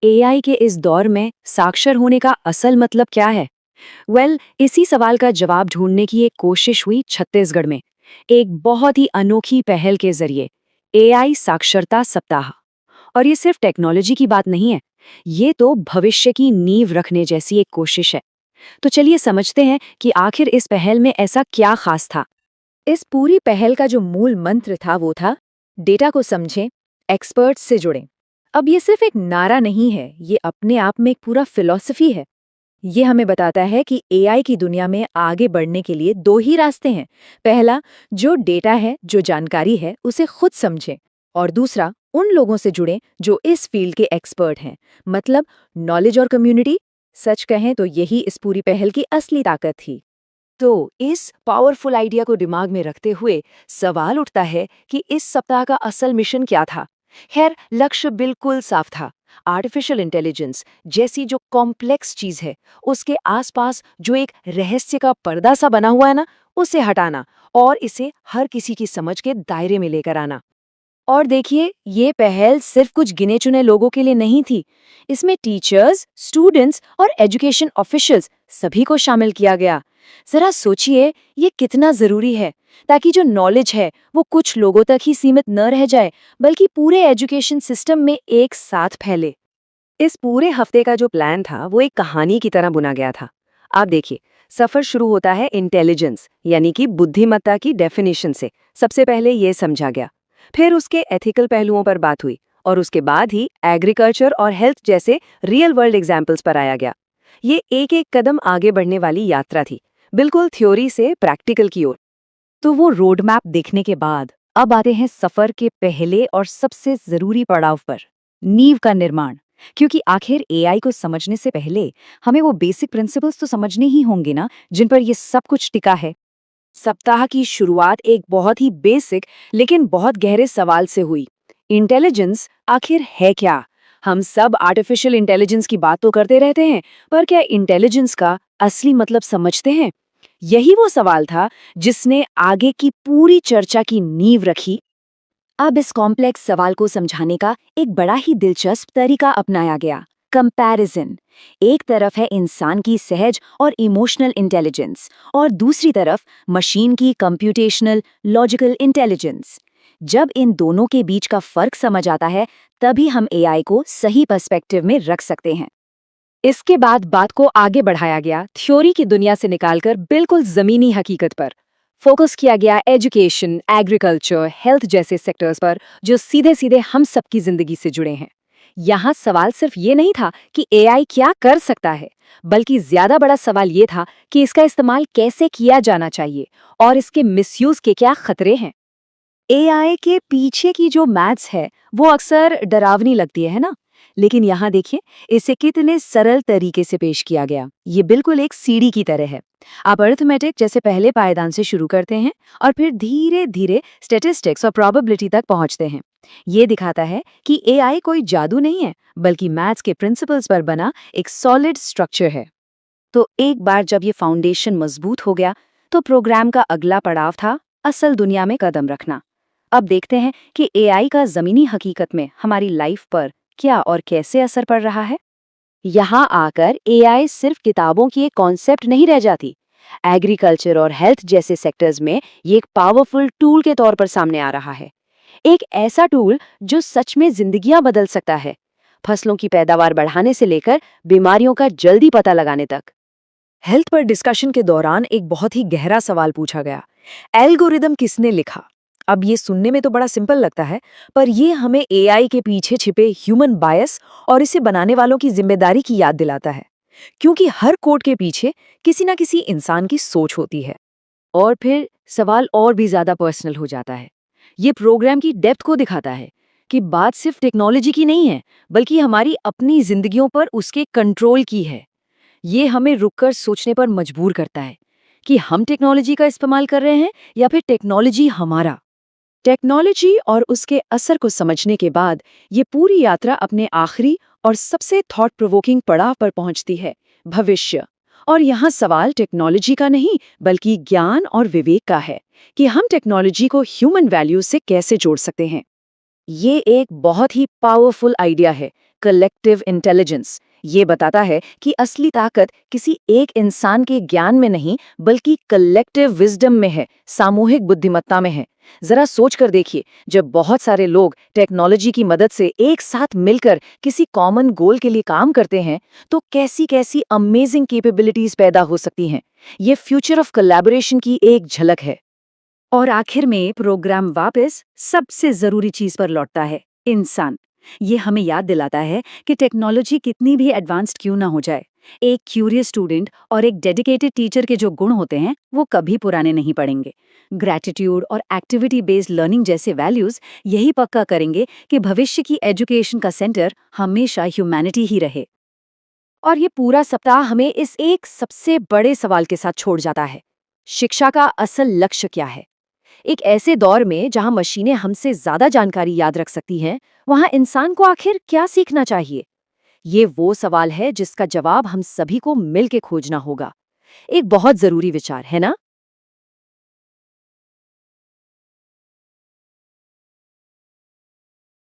AI के इस दौर में साक्षर होने का असल मतलब क्या है? इसी सवाल का जवाब ढूंढने की एक कोशिश हुई छत्तीसगढ़ में, एक बहुत ही अनोखी पहल के जरिए, एआई साक्षरता सप्ताह। और ये सिर्फ टेक्नोलॉजी की बात नहीं है, ये तो भविष्य की नींव रखने जैसी एक कोशिश है। तो चलिए समझते हैं कि आखिर इस पहल में ऐसा क्या खास था। इस पूरी पहल का जो मूल मंत्र था वो था डेटा को समझें, एक्सपर्ट्स से जुड़ें। अब ये सिर्फ एक नारा नहीं है, ये अपने आप में एक पूरा फिलॉसफी है। ये हमें बताता है कि एआई की दुनिया में आगे बढ़ने के लिए दो ही रास्ते हैं। पहला, जो डेटा है, जो जानकारी है, उसे खुद समझें। और दूसरा, उन लोगों से जुड़ें जो इस फील्ड के एक्सपर्ट हैं, मतलब नॉलेज और कम्युनिटी। सच कहें तो यही इस पूरी पहल की असली ताकत थी। तो इस पावरफुल आइडिया को दिमाग में रखते हुए सवाल उठता है कि इस सप्ताह का असल मिशन क्या था। खैर, लक्ष्य बिल्कुल साफ था। आर्टिफिशियल इंटेलिजेंस जैसी जो कॉम्प्लेक्स चीज है, उसके आसपास जो एक रहस्य का पर्दा सा बना हुआ है ना, उसे हटाना और इसे हर किसी की समझ के दायरे में लेकर आना। और देखिए, ये पहल सिर्फ कुछ गिने चुने लोगों के लिए नहीं थी। इसमें टीचर्स, स्टूडेंट्स और एजुकेशन ऑफिशियल्स सभी को शामिल किया गया। जरा सोचिए, ये कितना जरूरी है, ताकि जो नॉलेज है वो कुछ लोगों तक ही सीमित न रह जाए, बल्कि पूरे एजुकेशन सिस्टम में एक साथ फैले। इस पूरे हफ्ते का जो प्लान था वो एक कहानी की तरह बुना गया था। आप देखिए, सफर शुरू होता है इंटेलिजेंस यानी कि बुद्धिमत्ता की डेफिनेशन से। सबसे पहले ये समझा गया, फिर उसके एथिकल पहलुओं पर बात हुई, और उसके बाद ही एग्रीकल्चर और हेल्थ जैसे रियल वर्ल्ड एग्जाम्पल्स पर आया गया। ये एक एक कदम आगे बढ़ने वाली यात्रा थी, बिल्कुल थ्योरी से प्रैक्टिकल की ओर। तो वो रोड मैप देखने के बाद अब आते हैं सफर के पहले और सबसे जरूरी पड़ाव पर, नींव का निर्माण। क्योंकि आखिर एआई को समझने से पहले हमें वो बेसिक प्रिंसिपल्स तो समझने ही होंगे ना, जिन पर ये सब कुछ टिका है। सप्ताह की शुरुआत एक बहुत ही बेसिक लेकिन बहुत गहरे सवाल से हुई। इंटेलिजेंस आखिर है क्या? हम सब आर्टिफिशियल इंटेलिजेंस की बात तो करते रहते हैं, पर क्या इंटेलिजेंस का असली मतलब समझते हैं? यही वो सवाल था जिसने आगे की पूरी चर्चा की नींव रखी। अब इस कॉम्प्लेक्स सवाल को समझाने का एक बड़ा ही दिलचस्प तरीका अपनाया गया, कंपैरिजन। एक तरफ है इंसान की सहज और इमोशनल इंटेलिजेंस, और दूसरी तरफ मशीन की कंप्यूटेशनल लॉजिकल इंटेलिजेंस। जब इन दोनों के बीच का फर्क समझ आता है, तभी हम एआई को सही पर्सपेक्टिव में रख सकते हैं। इसके बाद बात को आगे बढ़ाया गया, थ्योरी की दुनिया से निकालकर बिल्कुल जमीनी हकीकत पर। फोकस किया गया एजुकेशन, एग्रीकल्चर, हेल्थ जैसे सेक्टर्स पर, जो सीधे सीधे हम सबकी जिंदगी से जुड़े हैं। यहाँ सवाल सिर्फ ये नहीं था कि एआई क्या कर सकता है, बल्कि ज्यादा बड़ा सवाल ये था कि इसका इस्तेमाल कैसे किया जाना चाहिए और इसके मिसयूज के क्या खतरे हैं। एआई के पीछे की जो मैथ्स है वो अक्सर डरावनी लगती है ना? लेकिन यहाँ देखिए, इसे कितने सरल तरीके से पेश किया गया। ये बिल्कुल एक सीढ़ी की तरह है। आप अरिथमेटिक जैसे पहले पायदान से शुरू करते हैं और फिर धीरे धीरे स्टैटिस्टिक्स और प्रोबेबिलिटी तक पहुंचते हैं। ये दिखाता है कि एआई कोई जादू नहीं है, बल्कि मैथ्स के प्रिंसिपल्स पर बना एक सॉलिड स्ट्रक्चर है। तो एक बार जब ये फाउंडेशन मजबूत हो गया, तो प्रोग्राम का अगला पड़ाव था असल दुनिया में कदम रखना। अब देखते हैं कि एआई का जमीनी हकीकत में हमारी लाइफ पर क्या और कैसे असर पड़ रहा है। यहाँ आकर एआई सिर्फ किताबों की एक कॉन्सेप्ट नहीं रह जाती। एग्रीकल्चर और हेल्थ जैसे सेक्टर्स में ये एक पावरफुल टूल के तौर पर सामने आ रहा है। एक ऐसा टूल जो सच में जिंदगियां बदल सकता है, फसलों की पैदावार बढ़ाने से लेकर बीमारियों का जल्दी पता लगाने तक। हेल्थ पर डिस्कशन के दौरान एक बहुत ही गहरा सवाल पूछा गया, एल्गोरिदम किसने लिखा? अब ये सुनने में तो बड़ा सिंपल लगता है, पर ये हमें एआई के पीछे छिपे ह्यूमन बायस और इसे बनाने वालों की जिम्मेदारी की याद दिलाता है। क्योंकि हर कोड के पीछे किसी ना किसी इंसान की सोच होती है। और फिर सवाल और भी ज्यादा पर्सनल हो जाता है। ये प्रोग्राम की डेप्थ को दिखाता है कि बात सिर्फ टेक्नोलॉजी की नहीं है, बल्कि हमारी अपनी जिंदगियों पर उसके कंट्रोल की है। ये हमें रुककर सोचने पर मजबूर करता है कि हम टेक्नोलॉजी का इस्तेमाल कर रहे हैं या फिर टेक्नोलॉजी हमारा। टेक्नोलॉजी और उसके असर को समझने के बाद ये पूरी यात्रा अपने आखिरी और सबसे थॉट प्रोवोकिंग पड़ाव पर पहुंचती है, भविष्य। और यहाँ सवाल टेक्नोलॉजी का नहीं, बल्कि ज्ञान और विवेक का है कि हम टेक्नोलॉजी को ह्यूमन वैल्यूज से कैसे जोड़ सकते हैं। ये एक बहुत ही पावरफुल आइडिया है, कलेक्टिव इंटेलिजेंस। ये बताता है कि असली ताकत किसी एक इंसान के ज्ञान में नहीं, बल्कि कलेक्टिव विजडम में है, सामूहिक बुद्धिमत्ता में है। जरा सोच कर देखिए, जब बहुत सारे लोग टेक्नोलॉजी की मदद से एक साथ मिलकर किसी कॉमन गोल के लिए काम करते हैं, तो कैसी कैसी अमेजिंग कैपेबिलिटीज पैदा हो सकती हैं। ये फ्यूचर ऑफ कोलैबोरेशन की एक झलक है। और आखिर में प्रोग्राम वापस सबसे जरूरी चीज पर लौटता है, इंसान। ये हमें याद दिलाता है कि टेक्नोलॉजी कितनी भी एडवांस्ड क्यों ना हो जाए, एक क्यूरियस स्टूडेंट और एक डेडिकेटेड टीचर के जो गुण होते हैं वो कभी पुराने नहीं पड़ेंगे। ग्रैटिट्यूड और एक्टिविटी बेस्ड लर्निंग जैसे वैल्यूज यही पक्का करेंगे कि भविष्य की एजुकेशन का सेंटर हमेशा ह्यूमैनिटी ही रहे। और ये पूरा सप्ताह हमें इस एक सबसे बड़े सवाल के साथ छोड़ जाता है, शिक्षा का असल लक्ष्य क्या है। एक ऐसे दौर में जहां मशीनें हमसे ज्यादा जानकारी याद रख सकती हैं, वहां इंसान को आखिर क्या सीखना चाहिए? ये वो सवाल है जिसका जवाब हम सभी को मिलकर खोजना होगा। एक बहुत जरूरी विचार है ना?